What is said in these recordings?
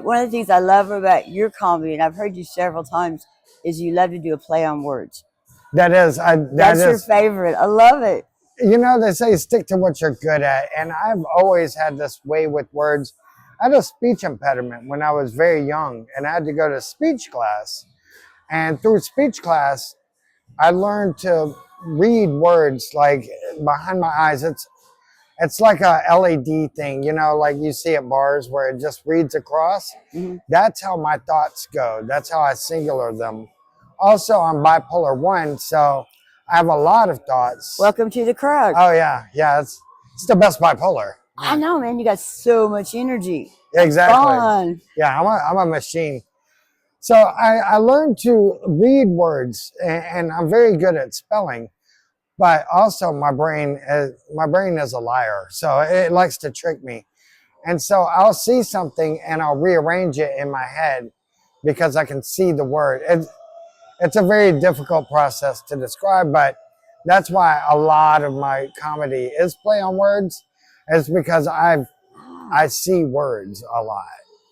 One of the things I love about your comedy, and I've heard you several times, is you love to do a play on words. That's your favorite. I love it. You know, they say stick to what you're good at. And I've always had this way with words. I had a speech impediment when I was very young, and I had to go to speech class. And through speech class, I learned to read words like behind my eyes. It's like a LED thing, you know, like you see at bars where it just reads across. Mhm. That's how my thoughts go. That's how I singular them. Also, I'm bipolar 1, so I have a lot of thoughts. Welcome to the crowd. Oh, yeah. Yeah, it's the best bipolar. I know, man. You got so much energy. Exactly. Fun. Yeah, I'm a machine. So I learned to read words, and I'm very good at spelling. But also my brain is a liar, so it likes to trick me. And so I'll see something and I'll rearrange it in my head because I can see the word. It's a very difficult process to describe, but that's why a lot of my comedy is play on words, is because I see words a lot.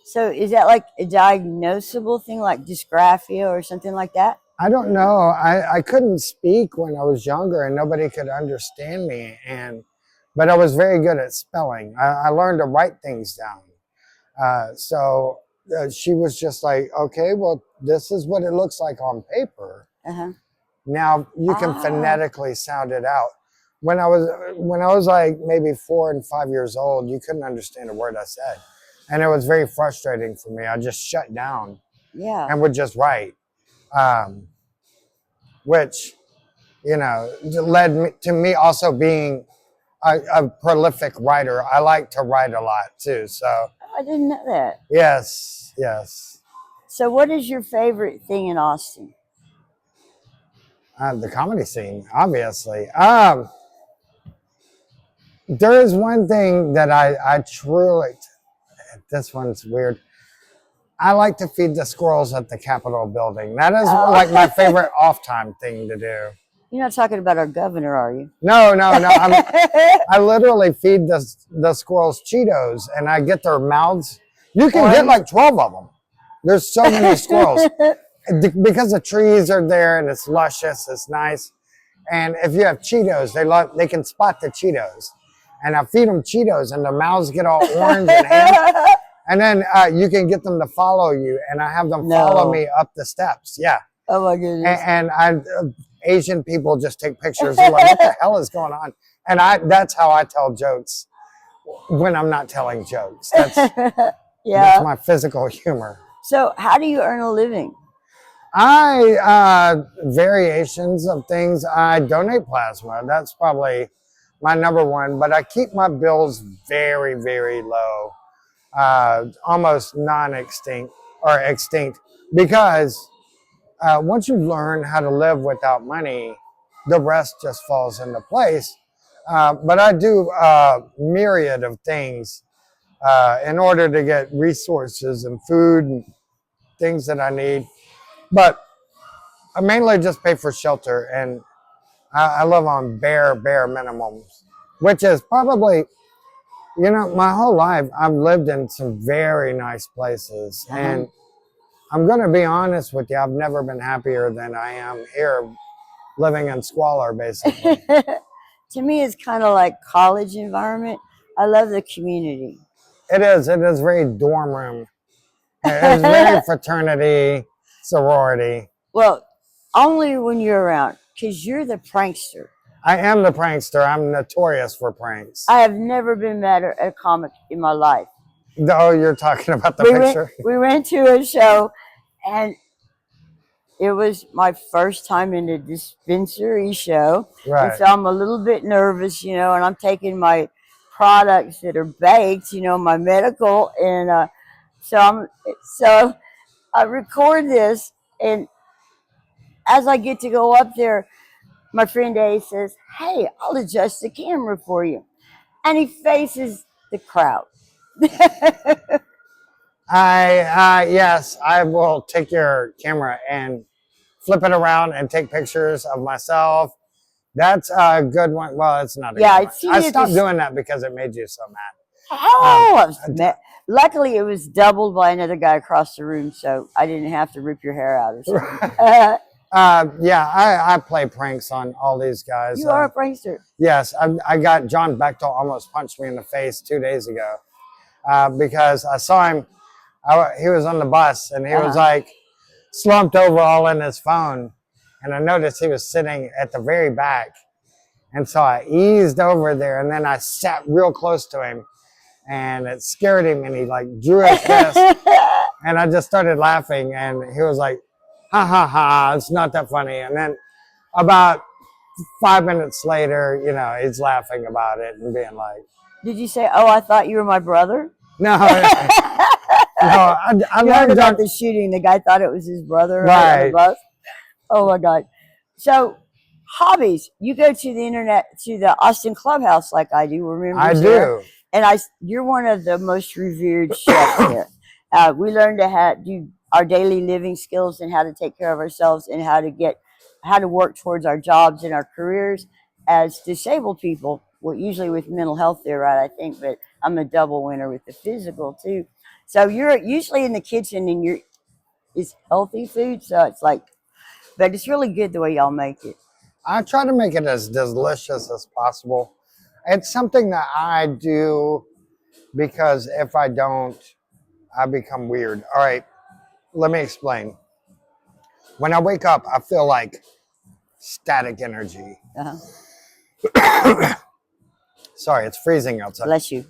So is that like a diagnosable thing, like dysgraphia or something like that? I don't know. I couldn't speak when I was younger and nobody could understand me. But I was very good at spelling. I learned to write things down. So she was just like, okay, well, this is what it looks like on paper. Uh-huh. Now you can phonetically sound it out. When I was like maybe 4 and 5 years old, you couldn't understand a word I said. And it was very frustrating for me. I just shut down and would just write. Which, you know, led to me also being a prolific writer. I like to write a lot too. So I didn't know that. Yes. So what is your favorite thing in Austin? The comedy scene, obviously. There is one thing that I truly, this one's weird. I like to feed the squirrels at the Capitol building. That is like my favorite off-time thing to do. You're not talking about our governor, are you? No. I literally feed the squirrels Cheetos, and I get their mouths. You can get like 12 of them. There's so many squirrels. Because the trees are there, and it's luscious, it's nice. And if you have Cheetos, they can spot the Cheetos. And I feed them Cheetos, and their mouths get all orange and ham. And then you can get them to follow you, and I have them follow me up the steps. Yeah. Oh my goodness. And Asian people just take pictures. They're like, what the hell is going on? And that's how I tell jokes when I'm not telling jokes. That's my physical humor. So how do you earn a living? Variations of things. I donate plasma. That's probably my number one, but I keep my bills very, very low. Almost non-extinct or extinct, because once you learn how to live without money, the rest just falls into place. But I do a myriad of things in order to get resources and food and things that I need. But I mainly just pay for shelter, and I live on bare minimums, which is probably, you know, my whole life I've lived in some very nice places. And I'm going to be honest with you, I've never been happier than I am here, living in squalor, basically. To me, it's kind of like college environment. I love the community. It is very dorm room. It's very fraternity, sorority. Well, only when you're around, because you're the prankster. I am the prankster. I'm notorious for pranks. I have never been mad at a comic in my life. Oh, you're talking about the picture? We went to a show, and it was my first time in a dispensary show. Right. And so I'm a little bit nervous, you know, and I'm taking my products that are baked, you know, my medical. And so I record this, and as I get to go up there, my friend A says, "Hey, I'll adjust the camera for you." And he faces the crowd. Yes, I will take your camera and flip it around and take pictures of myself. That's a good one. Well, it's not a good one. I stopped doing that because it made you so mad. Oh, I was mad. luckily, it was doubled by another guy across the room, so I didn't have to rip your hair out or something. Yeah, I play pranks on all these guys. You are a prankster. Yes, I got John Bechtel almost punched me in the face 2 days ago because I saw him. He was on the bus and he was like slumped over all in his phone. And I noticed he was sitting at the very back. And so I eased over there and then I sat real close to him and it scared him and he like drew his fist. And I just started laughing and he was like, ha ha ha, it's not that funny. And then about 5 minutes later, you know, he's laughing about it and being like, Did you say, "Oh, I thought you were my brother"? no, no, I You heard learned about the shooting. The guy thought it was his brother on the Right. bus. Oh my God! So, hobbies. You go to the internet to the Austin Clubhouse like I do. We're members I there. do. And you're one of the most revered chefs there. We learn to do our daily living skills and how to take care of ourselves and how to work towards our jobs and our careers as disabled people. Well, usually with mental health there, right? I think, but I'm a double winner with the physical too. So you're usually in the kitchen and it's healthy food, so it's like, but it's really good the way y'all make it. I try to make it as delicious as possible. It's something that I do because if I don't, I become weird. All right, let me explain. When I wake up, I feel like static energy. Uh-huh. Sorry, it's freezing outside. Bless you.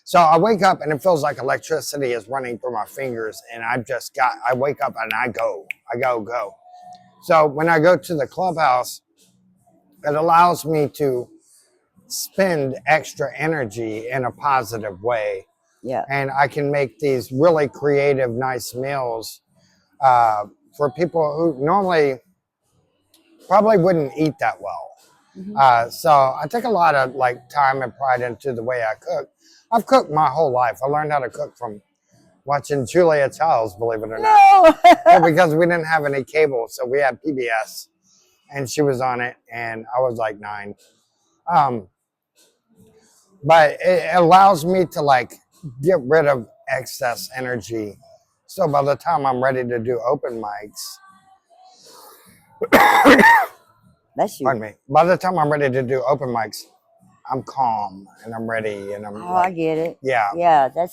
So I wake up and it feels like electricity is running through my fingers, and I wake up and I go. So when I go to the clubhouse, it allows me to spend extra energy in a positive way. Yeah. And I can make these really creative, nice meals for people who normally probably wouldn't eat that well. So I take a lot of like time and pride into the way I cook. I've cooked my whole life. I learned how to cook from watching Julia Childs, believe it or not. No. Well, because we didn't have any cable, so we had PBS, and she was on it, and I was like 9. But it allows me to like get rid of excess energy. So by the time I'm ready to do open mics, Bless you. pardon me. By the time I'm ready to do open mics, I'm calm and I'm ready and I'm Oh, I get it. yeah. Yeah, that's